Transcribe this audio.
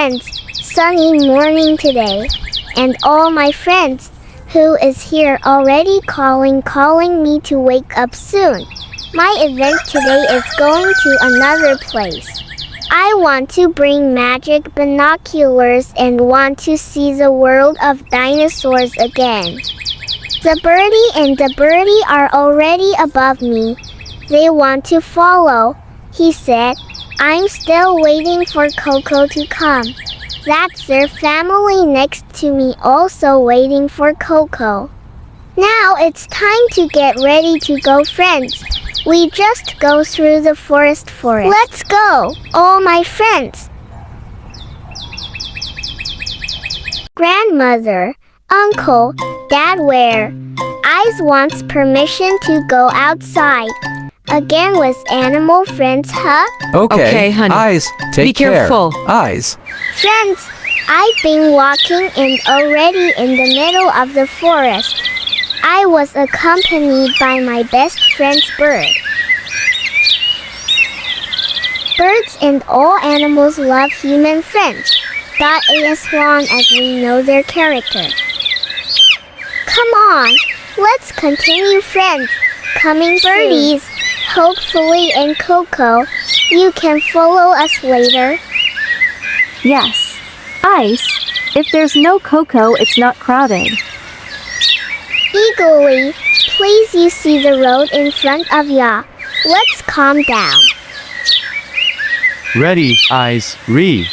friends, sunny morning today. And all my friends, who is here already calling me to wake up soon. My event today is going to another place. I want to bring magic binoculars and want to see the world of dinosaurs again. The birdie and the birdie are already above me. They want to follow, he said. I'm still waiting for Coco to come. That's their family next to me also waiting for Coco. Now it's time to get ready to go, friends. We just go through the forest. Let's go, all my friends. Grandmother, uncle, dad, where? Eyes wants permission to go outside. Again with animal friends, huh? Okay, honey. Eyes, take Be care. careful. Eyes. Friends, I've been walking and already in the middle of the forest. I was accompanied by my best friend's bird. Birds and all animals love human friends, as long as we know their character. Come on, let's continue, friends. Coming birdies, hopefully, and Coco, you can follow us later. Yes. Ice, if there's no Coco, it's not crowded. Eagerly, please, you see the road in front of ya. Let's calm down. Ready, Eyes, re.